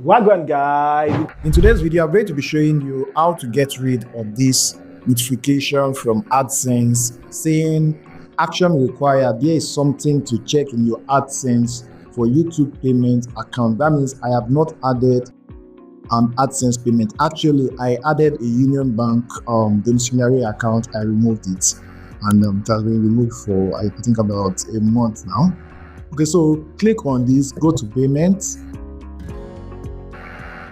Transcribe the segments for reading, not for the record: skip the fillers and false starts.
Wagwan guys! In today's video, I'm going to be showing you how to get rid of this notification from AdSense saying action required. There is something to check in your AdSense for YouTube payment account. That means I have not added an AdSense payment. Actually, I added a Union Bank domiciliary account. I removed it, and it has been removed for I think about a month now. Okay, so click on this, go to payments.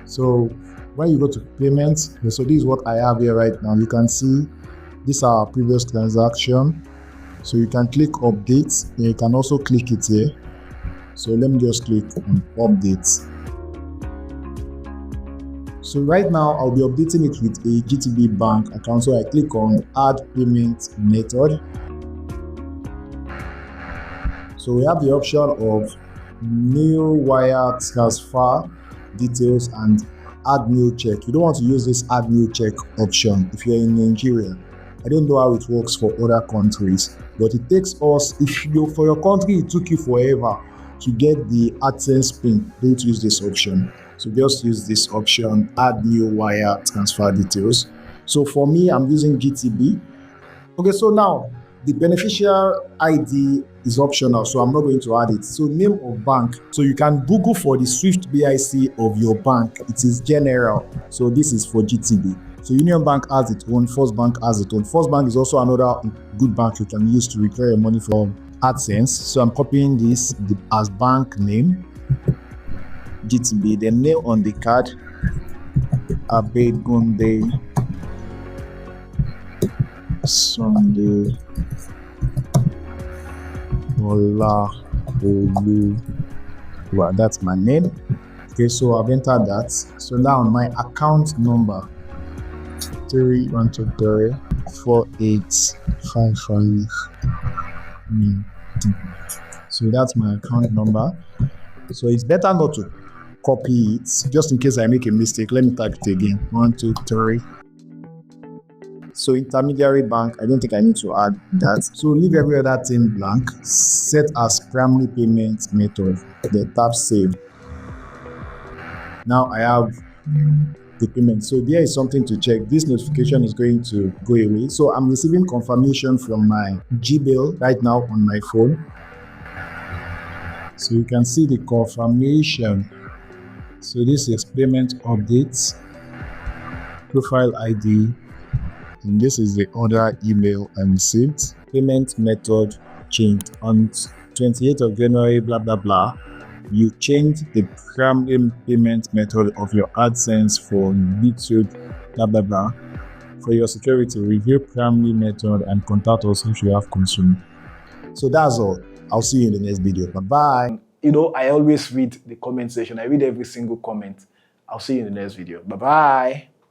So when you go to payments, so this is what I have here right now. You can see these are our previous transaction. So you can click updates, and you can also click it here. So let me just click on updates. So right now I'll be updating it with a GTB bank account. So I click on add payment method. So we have the option of new wire transfer details and add new check. You don't want to use this add new check option if you're in Nigeria. I don't know how it works for other countries, but it takes us, for your country it took you forever to get the AdSense pin. Don't use this option. So just use this option, add new wire transfer details. So for me, I'm using GTB. Okay, so now the beneficial ID is optional, so I'm not going to add it. So name of bank. So you can Google for the Swift BIC of your bank. It is general. So this is for GTB. So Union Bank has its own, First Bank has its own. First Bank is also another good bank you can use to withdraw your money from AdSense. So I'm copying this as bank name, GTB, the name on the card, Abegunde Sunday Ola Olu. Well, that's my name. Okay, so I've entered that. So now my account number 31234855. So that's my account number. So it's better not to copy it, just in case I make a mistake. Let me type it again. 123. So intermediary bank, I don't think I need to add that. So leave every other thing blank. Set as primary payment method. Then tap save. Now I have the payment. So there is something to check. This notification is going to go away. So I'm receiving confirmation from my Gmail right now on my phone. So you can see the confirmation. So this is payment updates, profile ID, and this is the other email I received. Payment method changed on 28th of January, blah, blah, blah. You changed the primary payment method of your AdSense for YouTube, blah, blah, blah. For your security, review primary method and contact us if you have concern. So that's all. I'll see you in the next video. Bye-bye. You know, I always read the comment section. I read every single comment. I'll see you in the next video. Bye-bye.